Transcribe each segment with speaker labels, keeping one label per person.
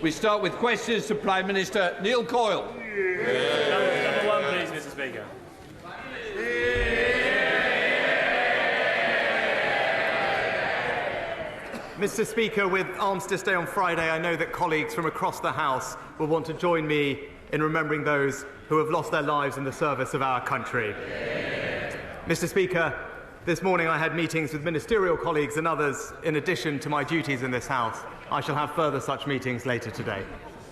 Speaker 1: We start with questions to Prime Minister Neil Coyle.
Speaker 2: Number one, please, Mr. Speaker.
Speaker 3: Mr. Speaker, with Armistice Day on Friday, I know that colleagues from across the House will want to join me in remembering those who have lost their lives in the service of our country. Mr. Speaker, this morning I had meetings with ministerial colleagues and others in addition to my duties in this House. I shall have further such meetings later today.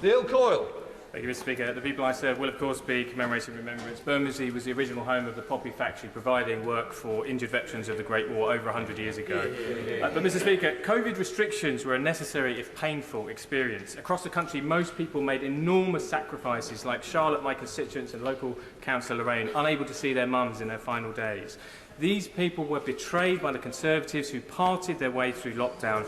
Speaker 1: Neil Coyle.
Speaker 2: Thank you, Mr. Speaker. The people I serve will, of course, be commemorated in remembrance. Bermondsey was the original home of the poppy factory, providing work for injured veterans of the Great War over 100 years ago. But, Mr. Speaker, COVID restrictions were a necessary, if painful, experience. Across the country, most people made enormous sacrifices, like Charlotte, my constituents, and local councillor Lorraine, unable to see their mums in their final days. These people were betrayed by the Conservatives who parted their way through lockdown,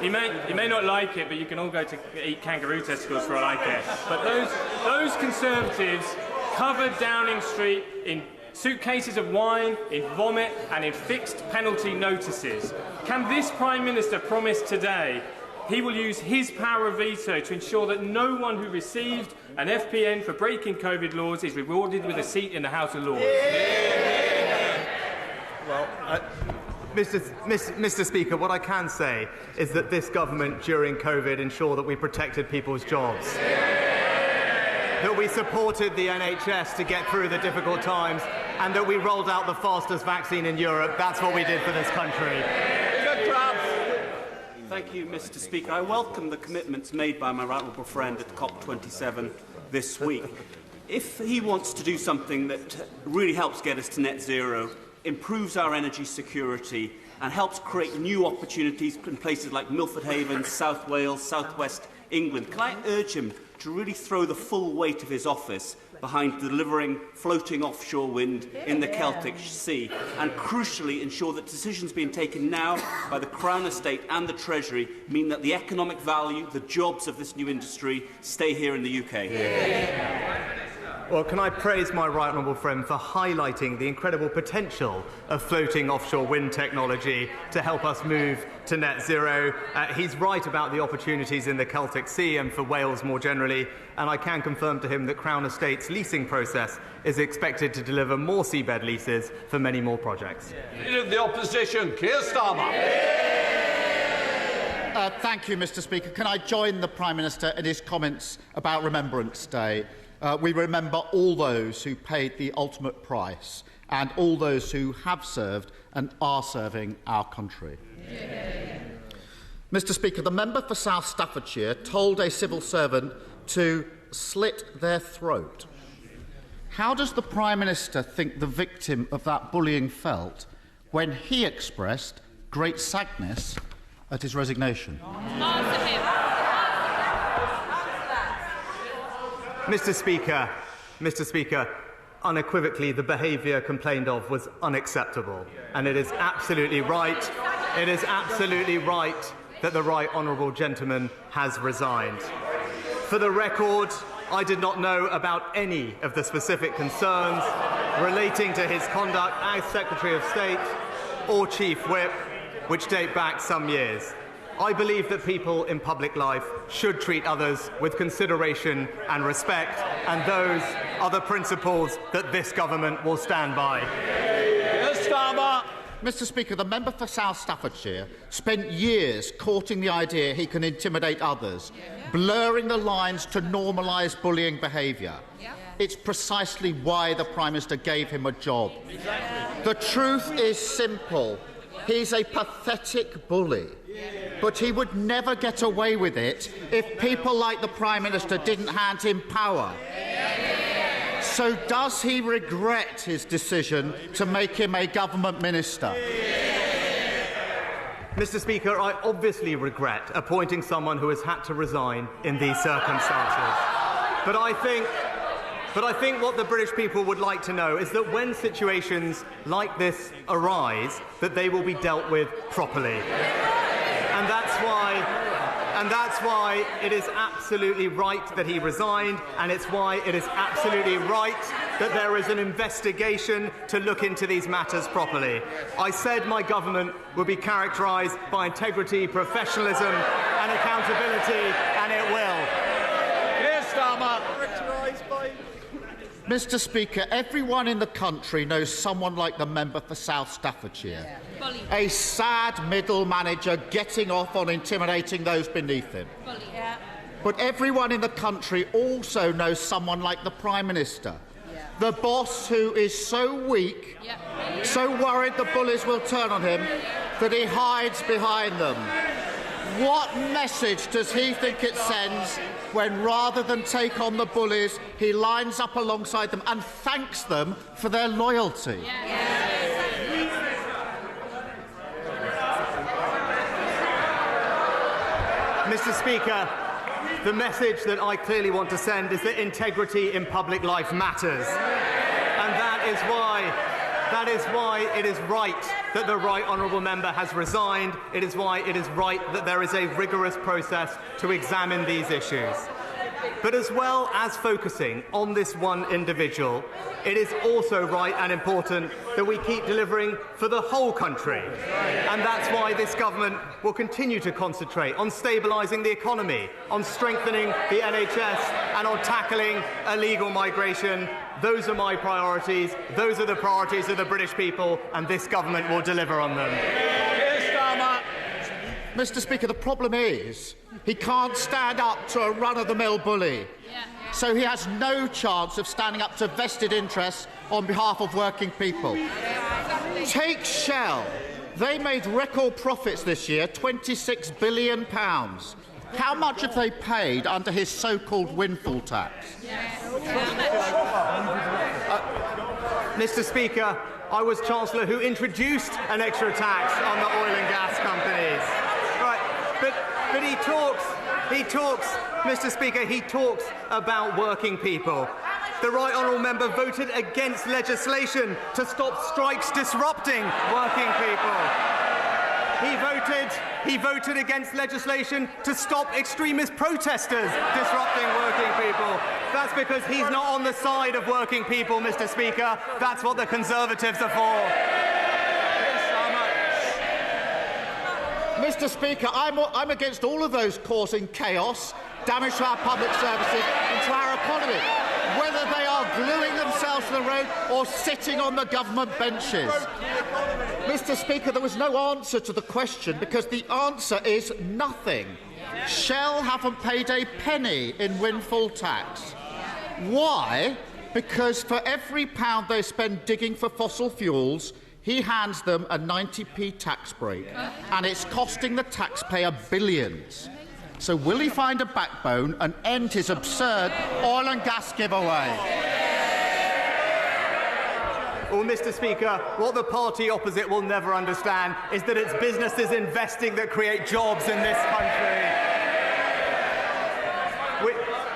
Speaker 2: You may not like it, but you can all go to eat kangaroo testicles for all I care. But those Conservatives covered Downing Street in suitcases of wine, in vomit and in fixed penalty notices. Can this Prime Minister promise today he will use his power of veto to ensure that no one who received an FPN for breaking COVID laws is rewarded with a seat in the House of Lords?
Speaker 3: Well, Mr. Speaker, what I can say is that this government during COVID ensured that we protected people's jobs, that we supported the NHS to get through the difficult times, and that we rolled out the fastest vaccine in Europe. That's what we did for this country.
Speaker 4: Thank you, Mr. Speaker. I welcome the commitments made by my right honourable friend at COP27 this week. If he wants to do something that really helps get us to net zero, improves our energy security and helps create new opportunities in places like Milford Haven, South Wales, South West England, can I urge him to really throw the full weight of his office behind delivering floating offshore wind in the Celtic Sea and, crucially, ensure that decisions being taken now by the Crown Estate and the Treasury mean that the economic value, the jobs of this new industry stay here in the UK?
Speaker 3: Well, can I praise my right honourable friend for highlighting the incredible potential of floating offshore wind technology to help us move to net zero. He's right about the opportunities in the Celtic Sea and for Wales more generally, and I can confirm to him that Crown Estate's leasing process is expected to deliver more seabed leases for many more projects.
Speaker 1: Leader of the Opposition, Keir Starmer.
Speaker 5: Thank you, Mr. Speaker. Can I join the Prime Minister in his comments about Remembrance Day? We remember all those who paid the ultimate price and all those who have served and are serving our country. Mr. Speaker, the member for South Staffordshire told a civil servant to slit their throat. How does the Prime Minister think the victim of that bullying felt when he expressed great sadness at his resignation?
Speaker 6: Answer him.
Speaker 3: Mr. Speaker, unequivocally the behaviour complained of was unacceptable, and it is absolutely right. It is absolutely right that the right honourable gentleman has resigned. For the record, I did not know about any of the specific concerns relating to his conduct as Secretary of State or Chief Whip, which date back some years. I believe that people in public life should treat others with consideration and respect, and those are the principles that this government will stand by.
Speaker 5: Mr. Speaker, the member for South Staffordshire spent years courting the idea he can intimidate others, blurring the lines to normalise bullying behaviour. It's precisely why the Prime Minister gave him a job. The truth is simple. He's a pathetic bully. But he would never get away with it if people like the Prime Minister didn't hand him power. So does he regret his decision to make him a government minister?
Speaker 3: Mr. Speaker, I obviously regret appointing someone who has had to resign in these circumstances. But I think what the British people would like to know is that when situations like this arise, that they will be dealt with properly. And that's why it is absolutely right that he resigned, and it's why it is absolutely right that there is an investigation to look into these matters properly. I said my government would be characterised by integrity, professionalism and accountability, and it will.
Speaker 1: Keir Starmer.
Speaker 5: Mr. Speaker, everyone in the country knows someone like the member for South Staffordshire. A sad middle manager getting off on intimidating those beneath him. But everyone in the country also knows someone like the Prime Minister. The boss who is so weak, so worried the bullies will turn on him, that he hides behind them. What message does he think it sends when, rather than take on the bullies, he lines up alongside them and thanks them for their loyalty?
Speaker 3: Mr. Speaker, the message that I clearly want to send is that integrity in public life matters. And that is why it is right that the Right Honourable Member has resigned. It is why it is right that there is a rigorous process to examine these issues. But as well as focusing on this one individual, it is also right and important that we keep delivering for the whole country. And that's why this government will continue to concentrate on stabilising the economy, on strengthening the NHS and on tackling illegal migration. Those are my priorities. Those are the priorities of the British people, and this government will deliver on them.
Speaker 5: Mr. Speaker, the problem is he can't stand up to a run-of-the-mill bully. So he has no chance of standing up to vested interests on behalf of working people. Take Shell. They made record profits this year, £26 billion. How much have they paid under his so-called windfall tax?
Speaker 3: Mr. Speaker, I was Chancellor who introduced an extra tax on the oil and gas companies. Right, but he talks, Mr. Speaker, he talks about working people. The Right Honourable Member voted against legislation to stop strikes disrupting working people. He voted against legislation to stop extremist protesters disrupting working people. That's because he's not on the side of working people, Mr. Speaker. That's what the Conservatives are for.
Speaker 5: Mr. Speaker, I'm against all of those causing chaos, damage to our public services and to our economy, whether they are gluing themselves to the road or sitting on the government benches. Mr. Speaker, there was no answer to the question because the answer is nothing. Shell haven't paid a penny in windfall tax. Why? Because for every £1 they spend digging for fossil fuels, he hands them a 90p tax break, and it's costing the taxpayer billions. So will he find a backbone and end his absurd oil and gas giveaway?
Speaker 3: Well, Mr. Speaker, what the party opposite will never understand is that it's businesses investing that create jobs in this country.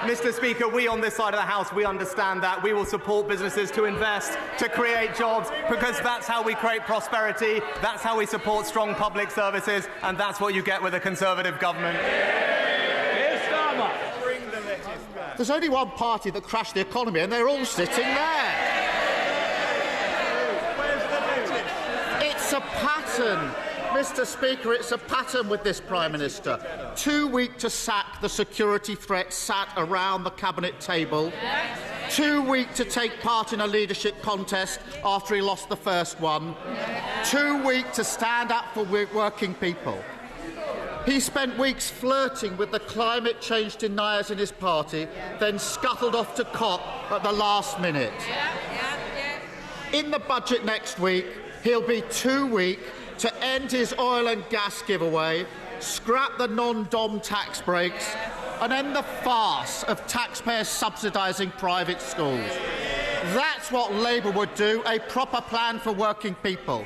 Speaker 3: Mr. Speaker, we on this side of the House, we understand that. We will support businesses to invest, to create jobs, because that's how we create prosperity, that's how we support strong public services, and that's what you get with a Conservative government.
Speaker 5: There's only one party that crashed the economy, and they're all sitting there. It's a pattern. Mr. Speaker, it's a pattern with this Prime Minister. Too weak to sack the security threat sat around the Cabinet table. Too weak to take part in a leadership contest after he lost the first one. Too weak to stand up for working people. He spent weeks flirting with the climate change deniers in his party, then scuttled off to COP at the last minute. In the budget next week, he'll be too weak to end his oil and gas giveaway, scrap the non-dom tax breaks, and end the farce of taxpayers subsidising private schools. That's what Labour would do, a proper plan for working people.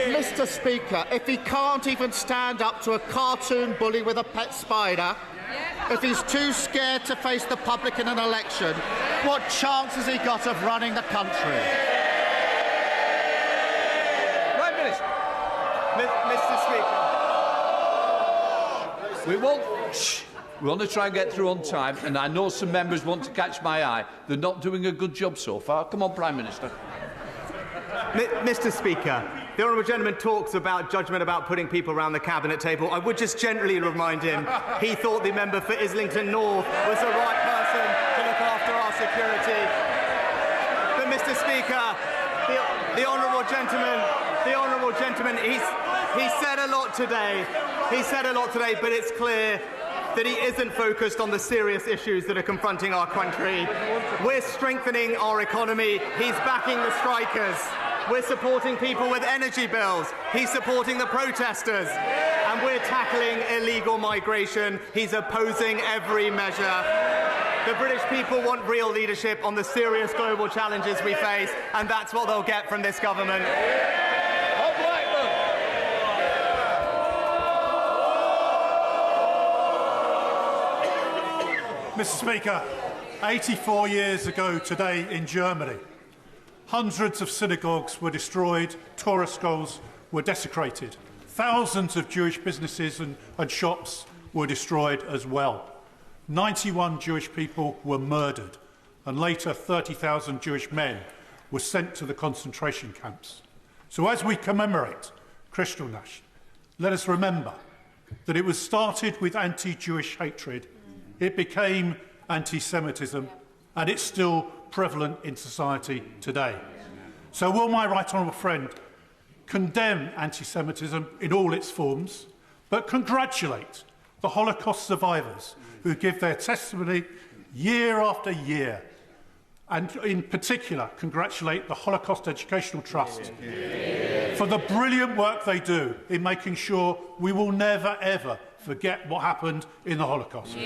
Speaker 5: Mr. Speaker, if he can't even stand up to a cartoon bully with a pet spider, if he's too scared to face the public in an election, what chance has he got of running the country?
Speaker 3: Mr. Speaker, we won't.
Speaker 1: We want to try and get through on time, and I know some members want to catch my eye. They're not doing a good job so far. Come on, Prime Minister.
Speaker 3: Mr. Speaker, the honourable gentleman talks about judgment about putting people around the cabinet table. I would just gently remind him he thought the member for Islington North was the right person to look after our security. But, Mr. Speaker, the honourable gentleman, he said a lot today. He said a lot today, but it's clear that he isn't focused on the serious issues that are confronting our country. We're strengthening our economy. He's backing the strikers. We're supporting people with energy bills. He's supporting the protesters. And we're tackling illegal migration. He's opposing every measure. The British people want real leadership on the serious global challenges we face, and that's what they'll get from this government.
Speaker 6: Mr. Speaker, 84 years ago today in Germany, hundreds of synagogues were destroyed, Torah scrolls were desecrated, thousands of Jewish businesses and shops were destroyed as well. 91 Jewish people were murdered, and later 30,000 Jewish men were sent to the concentration camps. So as we commemorate Kristallnacht, let us remember that it was started with anti-Jewish hatred, it became anti-Semitism, and it's still prevalent in society today. So will my right honourable friend condemn anti-Semitism in all its forms, but congratulate the Holocaust survivors who give their testimony year after year, and in particular congratulate the Holocaust Educational Trust for the brilliant work they do in making sure we will never ever forget what happened in the Holocaust.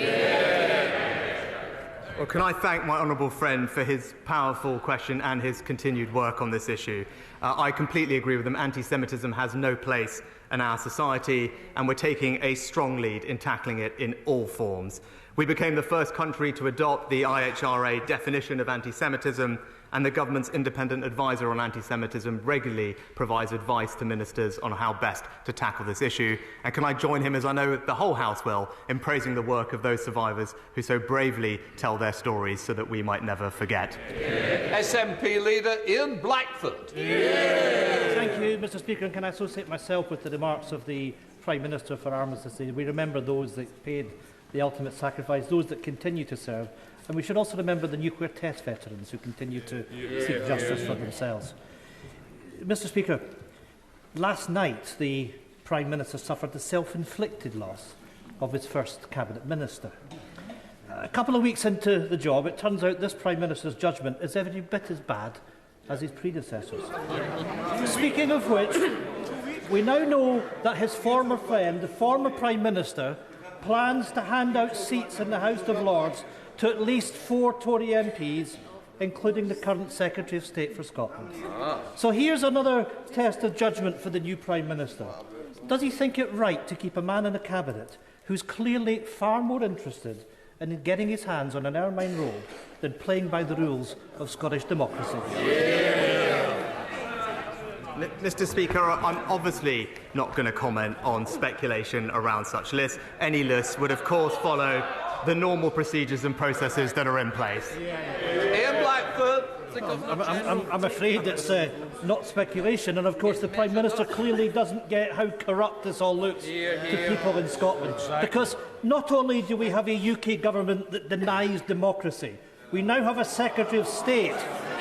Speaker 3: Well, can I thank my honourable friend for his powerful question and his continued work on this issue. I completely agree with him. Anti-Semitism has no place in our society, and we're taking a strong lead in tackling it in all forms. We became the first country to adopt the IHRA definition of anti-Semitism, and the government's independent advisor on anti-Semitism regularly provides advice to ministers on how best to tackle this issue. And can I join him, as I know the whole House will, in praising the work of those survivors who so bravely tell their stories so that we might never forget.
Speaker 1: SNP leader Ian Blackford.
Speaker 7: Thank you, Mr. Speaker. And can I associate myself with the remarks of the Prime Minister for Armistice? We remember those that paid the ultimate sacrifice, those that continue to serve. And we should also remember the nuclear test veterans who continue to seek justice for themselves. Mr. Speaker, last night the Prime Minister suffered the self-inflicted loss of his first Cabinet Minister. A couple of weeks into the job, it turns out this Prime Minister's judgment is every bit as bad as his predecessors. Speaking of which, we now know that his former friend, the former Prime Minister, plans to hand out seats in the House of Lords to at least 4 Tory MPs, including the current Secretary of State for Scotland. So here's another test of judgment for the new Prime Minister. Does he think it right to keep a man in a cabinet who's clearly far more interested in getting his hands on an ermine robe than playing by the rules of Scottish democracy?
Speaker 3: Mr. Speaker, I'm obviously not going to comment on speculation around such lists. Any list would, of course, follow the normal procedures and processes that are in place.
Speaker 1: Ian Blackford.
Speaker 7: I'm afraid it's not speculation, and of course the Prime Minister clearly doesn't get how corrupt this all looks to people in Scotland. Because not only do we have a UK government that denies democracy, we now have a Secretary of State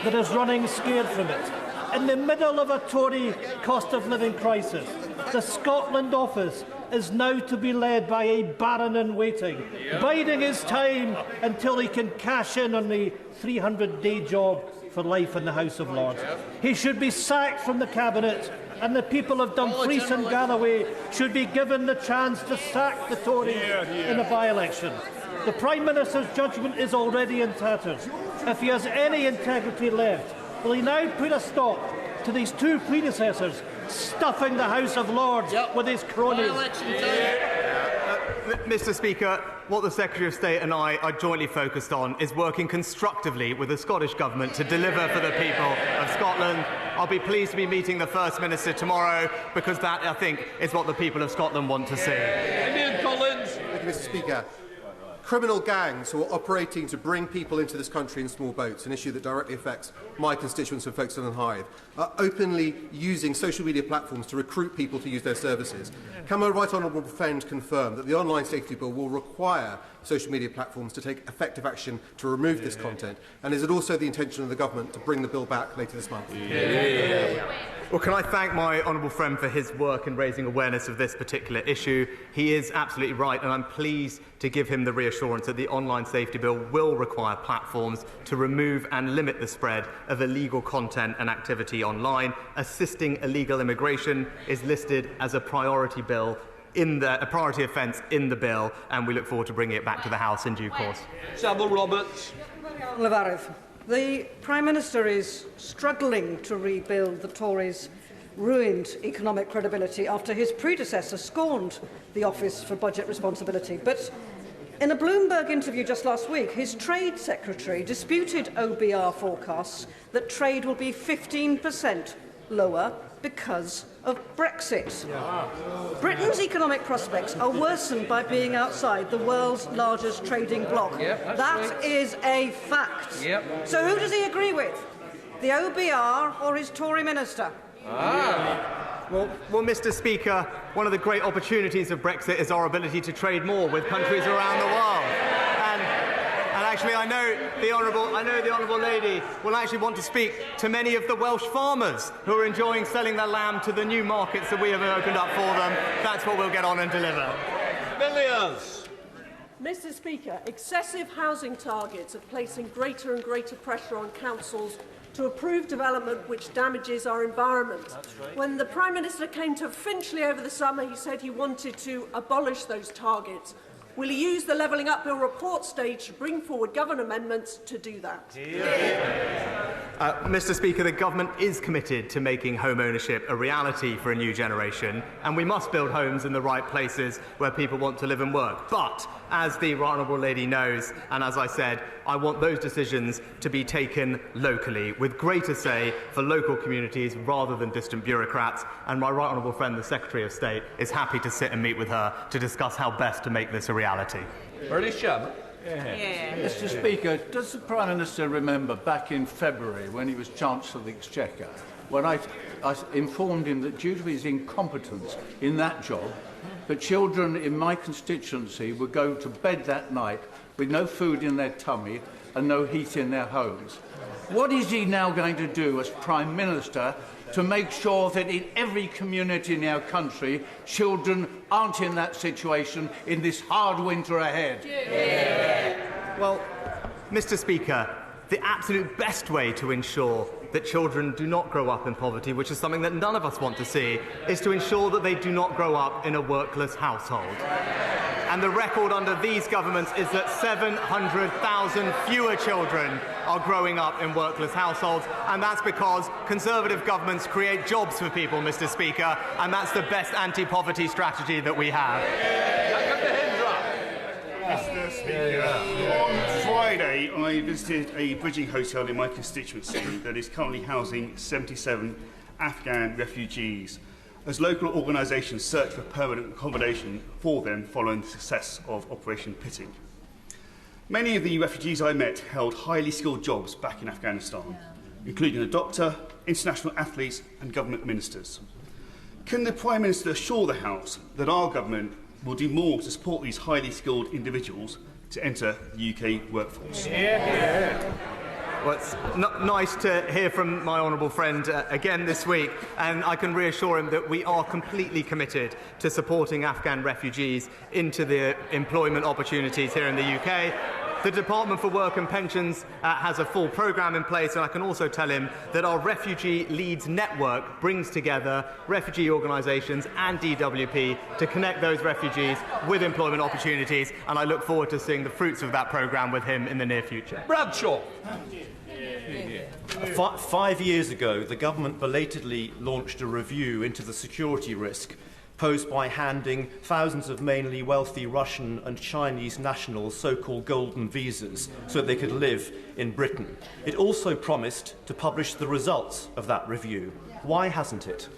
Speaker 7: that is running scared from it. In the middle of a Tory cost of living crisis, the Scotland office is now to be led by a baron-in-waiting, biding his time until he can cash in on the 300-day job for life in the House of Lords. He should be sacked from the Cabinet, and the people of Dumfries and Galloway should be given the chance to sack the Tories in a by-election. The Prime Minister's judgment is already in tatters. If he has any integrity left, will he now put a stop to these 2 predecessors stuffing the House of Lords with his cronies?
Speaker 3: Mr. Speaker, what the Secretary of State and I are jointly focused on is working constructively with the Scottish Government to deliver for the people of Scotland. I'll be pleased to be meeting the First Minister tomorrow, because that, I think, is what the people of Scotland want to see.
Speaker 1: Ian Collins.
Speaker 8: Thank you, Mr. Speaker. criminal gangs who are operating to bring people into this country in small boats, an issue that directly affects my constituents of Folkestone and Hythe, are openly using social media platforms to recruit people to use their services. Can my right honourable friend confirm that the online safety bill will require social media platforms to take effective action to remove this content? And is it also the intention of the government to bring the bill back later this month?
Speaker 3: Well, can I thank my honourable friend for his work in raising awareness of this particular issue? He is absolutely right, and I'm pleased to give him the reassurance that the online safety bill will require platforms to remove and limit the spread of illegal content and activity online. Assisting illegal immigration is listed as a priority bill a priority offence in the bill, and we look forward to bringing it back to the House in due course.
Speaker 1: Samuel Roberts.
Speaker 9: The Prime Minister is struggling to rebuild the Tories' ruined economic credibility after his predecessor scorned the Office for Budget Responsibility. But in a Bloomberg interview just last week, his Trade Secretary disputed OBR forecasts that trade will be 15% lower because of Brexit. Britain's economic prospects are worsened by being outside the world's largest trading bloc. That is a fact. So who does he agree with? The OBR or his Tory minister?
Speaker 3: Well, Mr. Speaker, one of the great opportunities of Brexit is our ability to trade more with countries around the world. And actually, I know the honourable lady will actually want to speak to many of the Welsh farmers who are enjoying selling their lamb to the new markets that we have opened up for them. That's what we'll get on and deliver.
Speaker 1: Villiers.
Speaker 10: Mr. Speaker, excessive housing targets are placing greater and greater pressure on councils to approve development which damages our environment. Right. When the Prime Minister came to Finchley over the summer, he said he wanted to abolish those targets. Will he use the Levelling Up Bill report stage to bring forward government amendments to do that?
Speaker 3: Mr. Speaker, the government is committed to making home ownership a reality for a new generation, and we must build homes in the right places where people want to live and work. But, as the right honourable lady knows, and as I said, I want those decisions to be taken locally, with greater say for local communities rather than distant bureaucrats, and my right honourable friend, the Secretary of State, is happy to sit and meet with her to discuss how best to make this a reality.
Speaker 1: British Chairman.
Speaker 11: Mr. Speaker, does the Prime Minister remember back in February when he was Chancellor of the Exchequer, when I informed him that due to his incompetence in that job, the children in my constituency would go to bed that night with no food in their tummy and no heat in their homes? What is he now going to do as Prime Minister to make sure that in every community in our country, children aren't in that situation in this hard winter ahead?
Speaker 3: Well, Mr. Speaker, the absolute best way to ensure that children do not grow up in poverty, which is something that none of us want to see, is to ensure that they do not grow up in a workless household. And the record under these governments is that 700,000 fewer children are growing up in workless households, and that's because Conservative governments create jobs for people, Mr. Speaker, and that's the best anti-poverty strategy that we have.
Speaker 12: Mr. Speaker, on Friday I visited a bridging hotel in my constituency that is currently housing 77 Afghan refugees, as local organisations search for permanent accommodation for them following the success of Operation Pitting. Many of the refugees I met held highly skilled jobs back in Afghanistan, including a doctor, international athletes and government ministers. Can the Prime Minister assure the House that our government will do more to support these highly skilled individuals to enter the UK workforce?
Speaker 3: Well, it's nice to hear from my honourable friend again this week, and I can reassure him that we are completely committed to supporting Afghan refugees into the employment opportunities here in the UK. The Department for Work and Pensions has a full programme in place, and I can also tell him that our Refugee Leads Network brings together refugee organisations and DWP to connect those refugees with employment opportunities, and I look forward to seeing the fruits of that programme with him in the near future.
Speaker 1: Bradshaw.
Speaker 13: 5 years ago, the government belatedly launched a review into the security risk posed by handing thousands of mainly wealthy Russian and Chinese nationals so-called golden visas so that they could live in Britain. It also promised to publish the results of that review. Why hasn't it?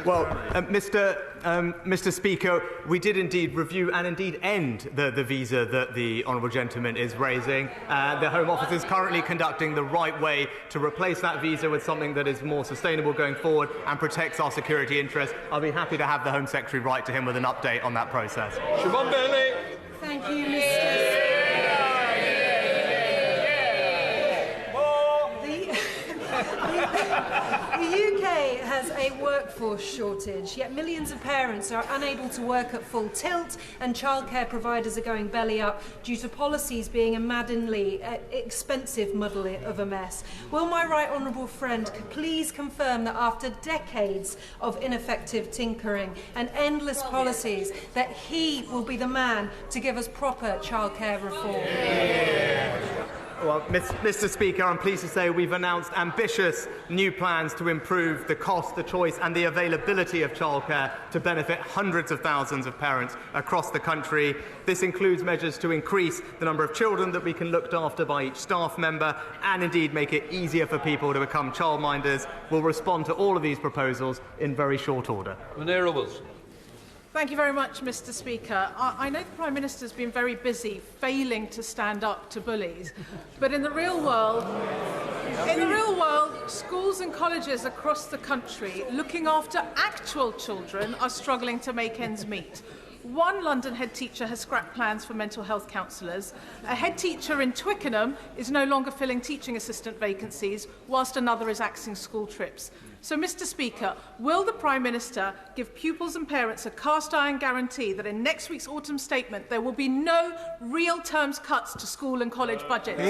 Speaker 3: Well, Mr. Speaker, we did indeed review and indeed end the visa that the honourable gentleman is raising. The Home Office is currently conducting the right way to replace that visa with something that is more sustainable going forward and protects our security interests. I'll be happy to have the Home Secretary write to him with an update on that process.
Speaker 1: Siobhan Bailey.
Speaker 9: Thank you, Mr. The UK has a workforce shortage, yet millions of parents are unable to work at full tilt and childcare providers are going belly up due to policies being a maddeningly expensive muddle of a mess. Will my right honourable friend please confirm that after decades of ineffective tinkering and endless policies that he will be the man to give us proper childcare reform?
Speaker 3: Well, Mr. Speaker, I'm pleased to say we've announced ambitious new plans to improve the cost, the choice and the availability of childcare to benefit hundreds of thousands of parents across the country. This includes measures to increase the number of children that we can look after by each staff member and indeed make it easier for people to become childminders. We'll respond to all of these proposals in very short order.
Speaker 1: Munira Wilson.
Speaker 14: Thank you very much, Mr. Speaker. I know the Prime Minister's been very busy failing to stand up to bullies, but in the real world, schools and colleges across the country looking after actual children are struggling to make ends meet. One London head teacher has scrapped plans for mental health counsellors. A head teacher in Twickenham is no longer filling teaching assistant vacancies, whilst another is axing school trips. So, Mr. Speaker, will the Prime Minister give pupils and parents a cast-iron guarantee that in next week's autumn statement there will be no real terms cuts to school and college budgets?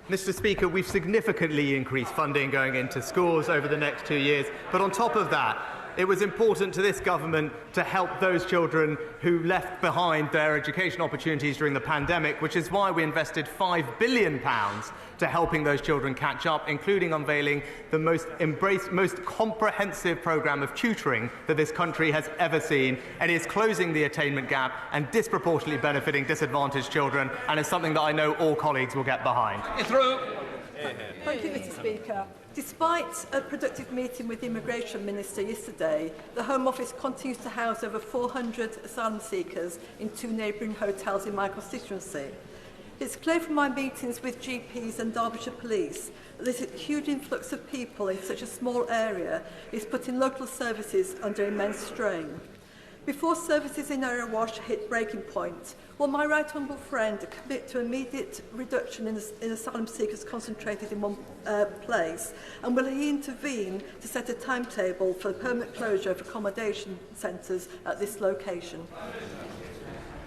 Speaker 3: Mr. Speaker, we've significantly increased funding going into schools over the next 2 years, but on top of that, it was important to this government to help those children who left behind their education opportunities during the pandemic, which is why we invested £5 billion to helping those children catch up, including unveiling the most comprehensive programme of tutoring that this country has ever seen. And is closing the attainment gap and disproportionately benefiting disadvantaged children, and is something that I know all colleagues will get behind.
Speaker 15: Thank you, Mr. Speaker. Despite a productive meeting with the Immigration Minister yesterday, the Home Office continues to house over 400 asylum seekers in 2 neighbouring hotels in my constituency. It's clear from my meetings with GPs and Derbyshire Police that this huge influx of people in such a small area is putting local services under immense strain. Before services in Area Wash hit breaking point, will my right honourable friend commit to immediate reduction in asylum seekers concentrated in one place? And will he intervene to set a timetable for the permanent closure of accommodation centres at this location?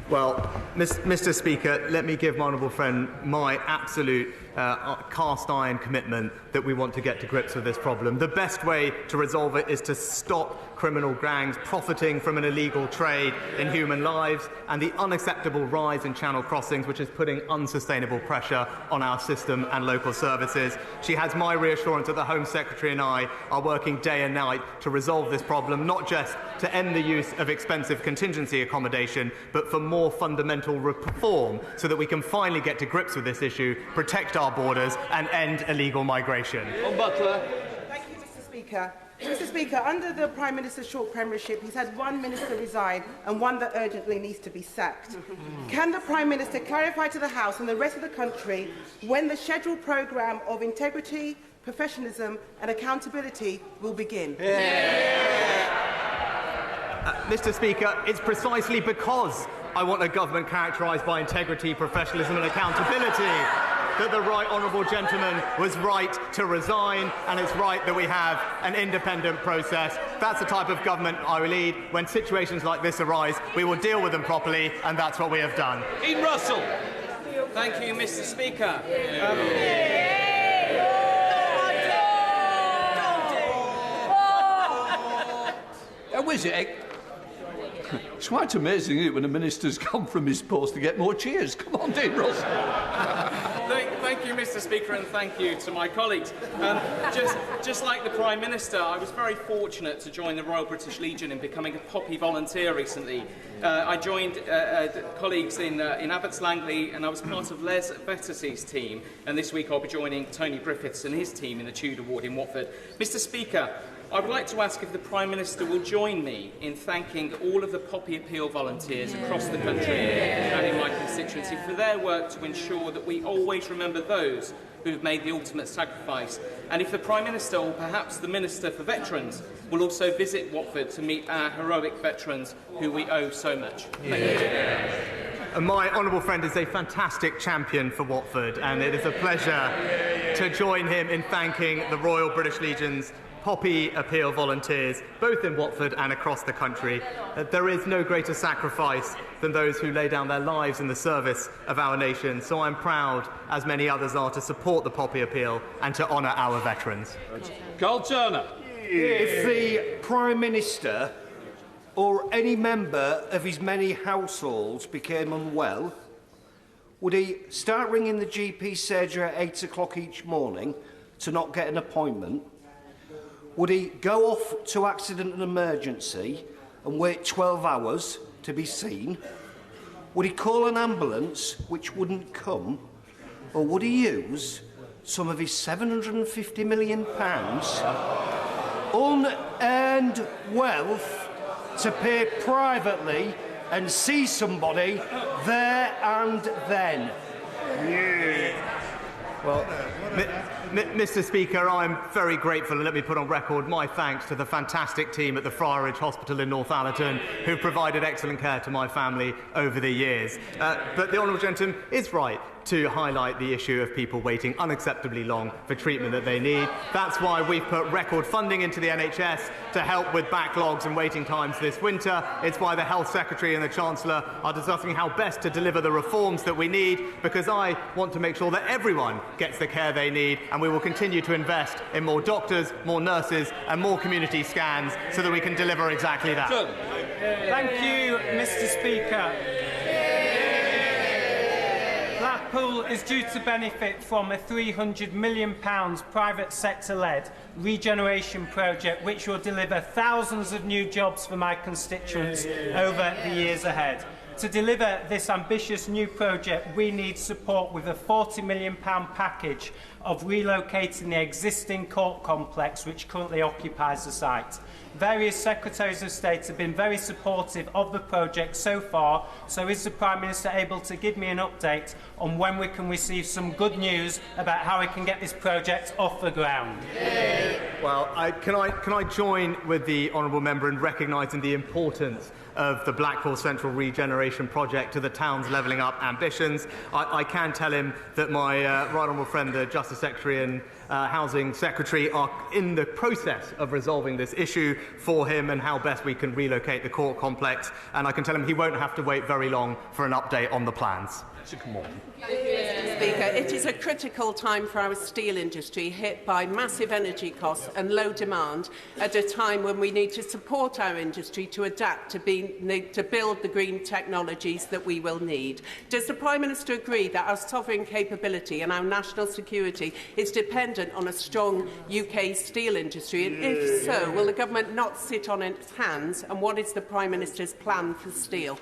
Speaker 3: Well, Mr. Speaker, let me give my honourable friend my absolute cast-iron commitment that we want to get to grips with this problem. The best way to resolve it is to stop criminal gangs profiting from an illegal trade in human lives and the unacceptable rise in channel crossings, which is putting unsustainable pressure on our system and local services. She has my reassurance that the Home Secretary and I are working day and night to resolve this problem, not just to end the use of expensive contingency accommodation, but for more fundamental reform so that we can finally get to grips with this issue, protect our borders and end illegal migration.
Speaker 1: Butler.
Speaker 16: Thank you, Mr. Speaker. Mr. Speaker, under the Prime Minister's short premiership, he's had one minister resign and one that urgently needs to be sacked. Can the Prime Minister clarify to the House and the rest of the country when the scheduled programme of integrity, professionalism and accountability will begin?
Speaker 3: Mr. Speaker, it's precisely because I want a government characterised by integrity, professionalism and accountability that the right honourable gentleman was right to resign, and it's right that we have an independent process. That's the type of government I will lead. When situations like this arise, we will deal with them properly, and that's what we have done.
Speaker 1: Ian Russell.
Speaker 17: Thank you, Mr. Speaker.
Speaker 1: Is it? It's quite amazing, isn't it, when a minister's come from his post to get more cheers. Come on, Dean Russell.
Speaker 17: Thank you, Mr. Speaker, and thank you to my colleagues. Just like the Prime Minister, I was very fortunate to join the Royal British Legion in becoming a Poppy volunteer recently. I joined colleagues in Abbots Langley, and I was part of Les Bettersey's team. And this week I'll be joining Tony Griffiths and his team in the Tudor ward in Watford. Mr. Speaker, I would like to ask if the Prime Minister will join me in thanking all of the Poppy Appeal volunteers across the country and in my constituency for their work to ensure that we always remember those who have made the ultimate sacrifice. And if the Prime Minister, or perhaps the Minister for Veterans, will also visit Watford to meet our heroic veterans who we owe so much. Thank you.
Speaker 3: And my honourable friend is a fantastic champion for Watford, and it is a pleasure to join him in thanking the Royal British Legion's Poppy Appeal volunteers, both in Watford and across the country. There is no greater sacrifice than those who lay down their lives in the service of our nation, so I'm proud, as many others are, to support the Poppy Appeal and to honour our veterans.
Speaker 1: Carl Turner.
Speaker 18: If the Prime Minister or any member of his many households became unwell, would he start ringing the GP surgery at 8 o'clock each morning to not get an appointment? Would he go off to accident and emergency and wait 12 hours to be seen? Would he call an ambulance which wouldn't come? Or would he use some of his £750 million unearned wealth to pay privately and see somebody there and then?
Speaker 3: Well, Mr. Speaker, I'm very grateful, and let me put on record my thanks to the fantastic team at the Friarage Hospital in Northallerton who provided excellent care to my family over the years. But the honourable gentleman is right to highlight the issue of people waiting unacceptably long for treatment that they need. That's why we've put record funding into the NHS to help with backlogs and waiting times this winter. It's why the Health Secretary and the Chancellor are discussing how best to deliver the reforms that we need, because I want to make sure that everyone gets the care they need, and we will continue to invest in more doctors, more nurses and more community scans so that we can deliver exactly that.
Speaker 19: Thank you, Mr. Speaker. Blackpool is due to benefit from a £300 million private sector-led regeneration project which will deliver thousands of new jobs for my constituents over the years ahead. To deliver this ambitious new project, we need support with a £40 million package of relocating the existing court complex which currently occupies the site. Various Secretaries of State have been very supportive of the project so far, so is the Prime Minister able to give me an update on when we can receive some good news about how we can get this project off the ground?
Speaker 3: Well, can I join with the honourable member in recognising the importance of the Blackpool Central Regeneration Project to the town's levelling up ambitions. I can tell him that my right honourable friend, the Justice Secretary and Housing Secretary, are in the process of resolving this issue for him and how best we can relocate the court complex. And I can tell him he won't have to wait very long for an update on the plans.
Speaker 20: Thank you, Mr. Speaker. It is a critical time for our steel industry, hit by massive energy costs and low demand, at a time when we need to support our industry to adapt to build the green technologies that we will need. Does the Prime Minister agree that our sovereign capability and our national security is dependent on a strong UK steel industry? And if so, will the government not sit on its hands? And what is the Prime Minister's plan for steel?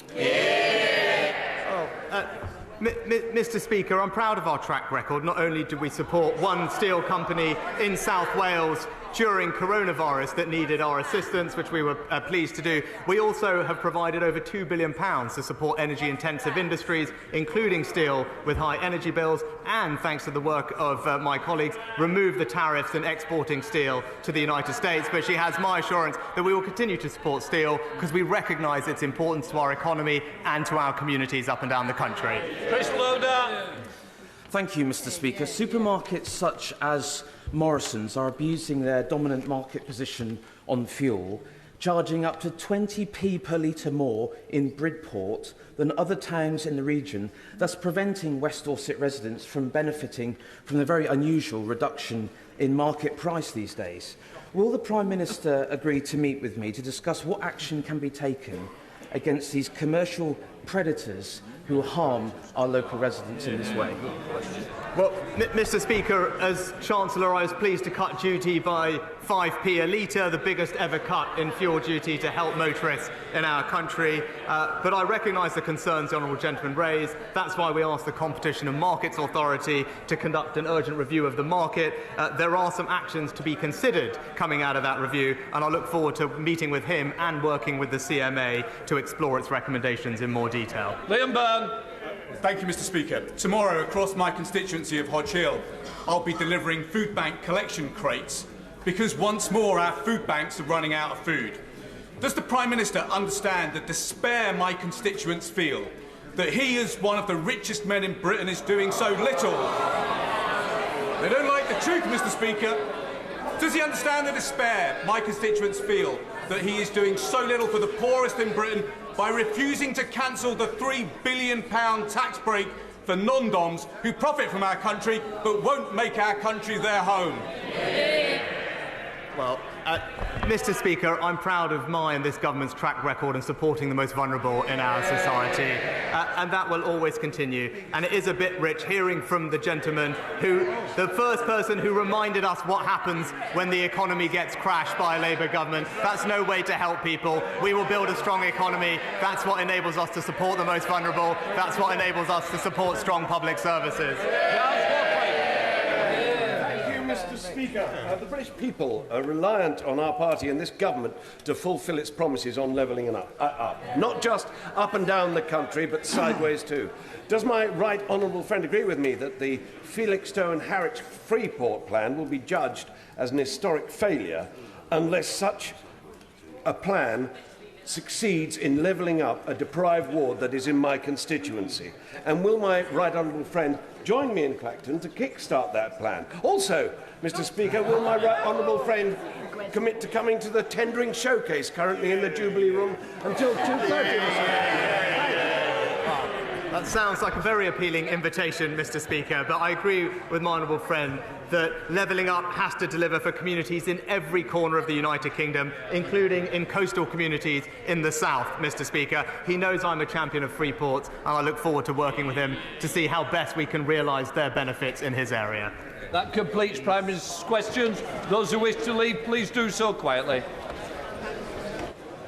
Speaker 3: Mr. Speaker, I'm proud of our track record. Not only did we support one steel company in South Wales during coronavirus that needed our assistance, which we were pleased to do, we also have provided over £2 billion to support energy-intensive industries, including steel, with high energy bills, and, thanks to the work of my colleagues, removed the tariffs in exporting steel to the United States. But she has my assurance that we will continue to support steel because we recognise its importance to our economy and to our communities up and down the country.
Speaker 1: Chris Loder.
Speaker 21: Thank you, Mr. Speaker. Supermarkets such as Morrison's are abusing their dominant market position on fuel, charging up to 20p per litre more in Bridport than other towns in the region, thus preventing West Dorset residents from benefiting from the very unusual reduction in market price these days. Will the Prime Minister agree to meet with me to discuss what action can be taken against these commercial predators who harm our local residents in this way.
Speaker 3: Well, Mr. Speaker, as Chancellor, I was pleased to cut duty by 5p a litre, the biggest ever cut in fuel duty to help motorists in our country. But I recognise the concerns the honourable gentleman raised. That's why we asked the Competition and Markets Authority to conduct an urgent review of the market. There are some actions to be considered coming out of that review, and I look forward to meeting with him and working with the CMA to explore its recommendations in more detail.
Speaker 1: Liam Byrne.
Speaker 2: Thank you, Mr. Speaker. Tomorrow, across my constituency of Hodge Hill, I'll be delivering food bank collection crates because once more our food banks are running out of food. Does the Prime Minister understand the despair my constituents feel that he, as one of the richest men in Britain, is doing so little? They don't like the truth, Mr. Speaker. Does he understand the despair my constituents feel that he is doing so little for the poorest in Britain by refusing to cancel the £3 billion tax break for non-doms who profit from our country but won't make our country their home?
Speaker 3: Well, Mr. Speaker, I'm proud of my and this government's track record in supporting the most vulnerable in our society, and that will always continue. And it is a bit rich hearing from the gentleman who, the first person who reminded us what happens when the economy gets crashed by a Labour government. That's no way to help people. We will build a strong economy. That's what enables us to support the most vulnerable. That's what enables us to support strong public services.
Speaker 22: Mr. Speaker, the British people are reliant on our party and this government to fulfil its promises on levelling up. Not just up and down the country, but sideways too. Does my right honourable friend agree with me that the Felixstowe and Harwich Freeport plan will be judged as an historic failure unless such a plan succeeds in levelling up a deprived ward that is in my constituency? And will my right honourable friend join me in Clacton to kick-start that plan? Also, Mr. Speaker, will my right honourable friend commit to coming to the tendering showcase currently in the Jubilee Room until 2:30?
Speaker 3: That sounds like a very appealing invitation, Mr. Speaker, but I agree with my honourable friend that levelling up has to deliver for communities in every corner of the United Kingdom, including in coastal communities in the south, Mr. Speaker. He knows I'm a champion of Freeport, and I look forward to working with him to see how best we can realise their benefits in his area.
Speaker 1: That completes Prime Minister's questions. Those who wish to leave, please do so quietly.